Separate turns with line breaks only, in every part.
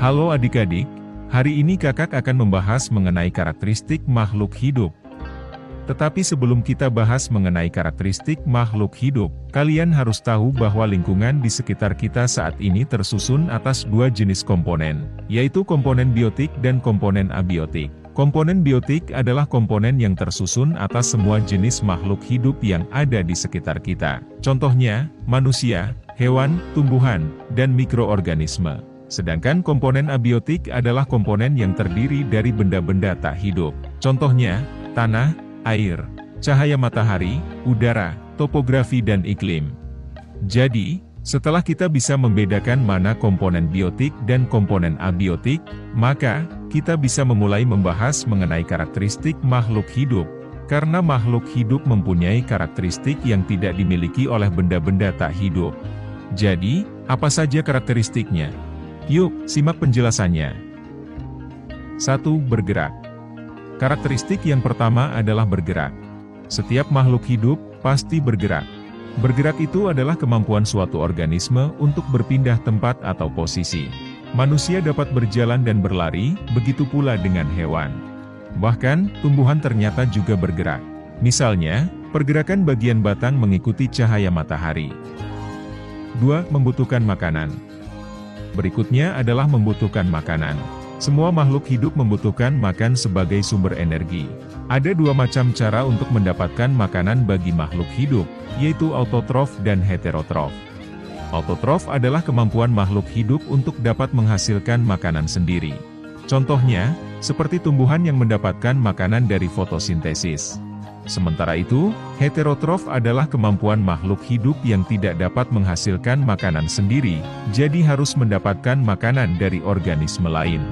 Halo adik-adik, hari ini kakak akan membahas mengenai karakteristik makhluk hidup. Tetapi sebelum kita bahas mengenai karakteristik makhluk hidup, kalian harus tahu bahwa lingkungan di sekitar kita saat ini tersusun atas dua jenis komponen, yaitu komponen biotik dan komponen abiotik. Komponen biotik adalah komponen yang tersusun atas semua jenis makhluk hidup yang ada di sekitar kita. Contohnya, manusia, hewan, tumbuhan, dan mikroorganisme. Sedangkan komponen abiotik adalah komponen yang terdiri dari benda-benda tak hidup. Contohnya, tanah, air, cahaya matahari, udara, topografi dan iklim. Jadi, setelah kita bisa membedakan mana komponen biotik dan komponen abiotik, maka kita bisa memulai membahas mengenai karakteristik makhluk hidup. Karena makhluk hidup mempunyai karakteristik yang tidak dimiliki oleh benda-benda tak hidup. Jadi, apa saja karakteristiknya? Yuk, simak penjelasannya. 1. Bergerak. Karakteristik yang pertama adalah bergerak. Setiap makhluk hidup pasti bergerak. Bergerak itu adalah kemampuan suatu organisme untuk berpindah tempat atau posisi. Manusia dapat berjalan dan berlari, begitu pula dengan hewan. Bahkan, tumbuhan ternyata juga bergerak. Misalnya, pergerakan bagian batang mengikuti cahaya matahari. 2. Membutuhkan makanan. Berikutnya adalah membutuhkan makanan. Semua makhluk hidup membutuhkan makan sebagai sumber energi. Ada dua macam cara untuk mendapatkan makanan bagi makhluk hidup, yaitu autotrof dan heterotrof. Autotrof adalah kemampuan makhluk hidup untuk dapat menghasilkan makanan sendiri. Contohnya, seperti tumbuhan yang mendapatkan makanan dari fotosintesis. Sementara itu, heterotrof adalah kemampuan makhluk hidup yang tidak dapat menghasilkan makanan sendiri, jadi harus mendapatkan makanan dari organisme lain.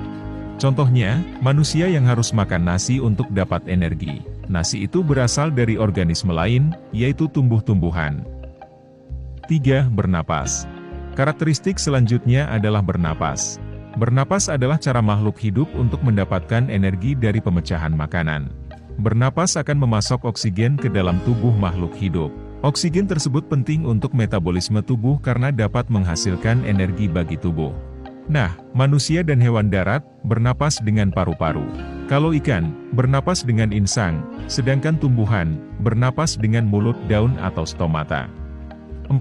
Contohnya, manusia yang harus makan nasi untuk dapat energi. Nasi itu berasal dari organisme lain, yaitu tumbuh-tumbuhan. 3. Bernapas. Karakteristik selanjutnya adalah bernapas. Bernapas adalah cara makhluk hidup untuk mendapatkan energi dari pemecahan makanan. Bernapas akan memasok oksigen ke dalam tubuh makhluk hidup. Oksigen tersebut penting untuk metabolisme tubuh karena dapat menghasilkan energi bagi tubuh. Nah, manusia dan hewan darat bernapas dengan paru-paru. Kalau ikan, bernapas dengan insang, sedangkan tumbuhan bernapas dengan mulut, daun atau stomata. 4.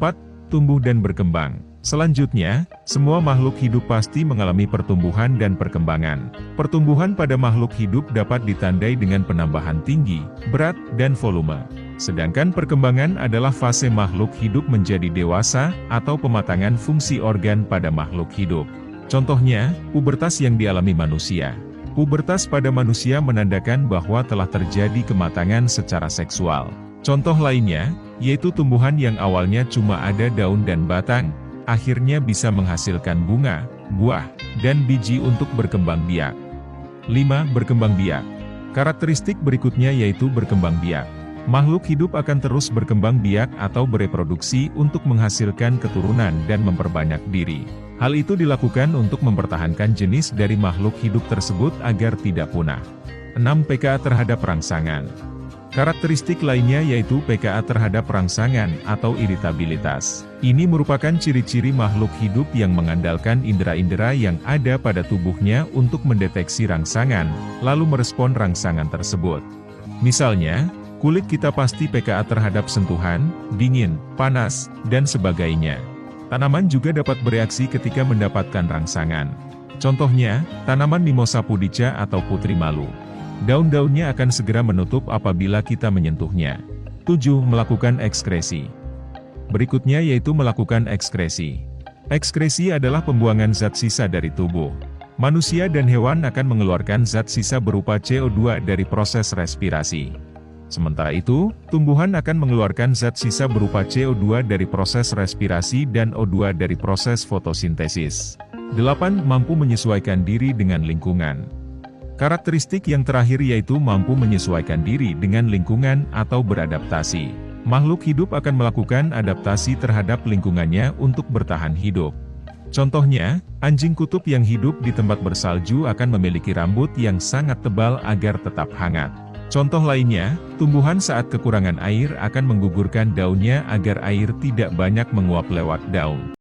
Tumbuh dan berkembang. Selanjutnya, semua makhluk hidup pasti mengalami pertumbuhan dan perkembangan. Pertumbuhan pada makhluk hidup dapat ditandai dengan penambahan tinggi, berat, dan volume. Sedangkan perkembangan adalah fase makhluk hidup menjadi dewasa, atau pematangan fungsi organ pada makhluk hidup. Contohnya, pubertas yang dialami manusia. Pubertas pada manusia menandakan bahwa telah terjadi kematangan secara seksual. Contoh lainnya, yaitu tumbuhan yang awalnya cuma ada daun dan batang, akhirnya bisa menghasilkan bunga, buah, dan biji untuk berkembang biak. 5. Berkembang biak. Karakteristik berikutnya yaitu berkembang biak. Makhluk hidup akan terus berkembang biak atau bereproduksi untuk menghasilkan keturunan dan memperbanyak diri. Hal itu dilakukan untuk mempertahankan jenis dari makhluk hidup tersebut agar tidak punah. 6. PKA terhadap rangsangan. Karakteristik lainnya yaitu PKA terhadap rangsangan atau iritabilitas. Ini merupakan ciri-ciri makhluk hidup yang mengandalkan indera-indera yang ada pada tubuhnya untuk mendeteksi rangsangan, lalu merespon rangsangan tersebut. Misalnya, kulit kita pasti PKA terhadap sentuhan, dingin, panas, dan sebagainya. Tanaman juga dapat bereaksi ketika mendapatkan rangsangan. Contohnya, tanaman Mimosa pudica atau putri malu. Daun-daunnya akan segera menutup apabila kita menyentuhnya. 7. Melakukan ekskresi. Berikutnya yaitu melakukan ekskresi. Ekskresi adalah pembuangan zat sisa dari tubuh. Manusia dan hewan akan mengeluarkan zat sisa berupa CO2 dari proses respirasi. Sementara itu, tumbuhan akan mengeluarkan zat sisa berupa CO2 dari proses respirasi dan O2 dari proses fotosintesis. 8. Mampu menyesuaikan diri dengan lingkungan. Karakteristik yang terakhir yaitu mampu menyesuaikan diri dengan lingkungan atau beradaptasi. Makhluk hidup akan melakukan adaptasi terhadap lingkungannya untuk bertahan hidup. Contohnya, anjing kutub yang hidup di tempat bersalju akan memiliki rambut yang sangat tebal agar tetap hangat. Contoh lainnya, tumbuhan saat kekurangan air akan menggugurkan daunnya agar air tidak banyak menguap lewat daun.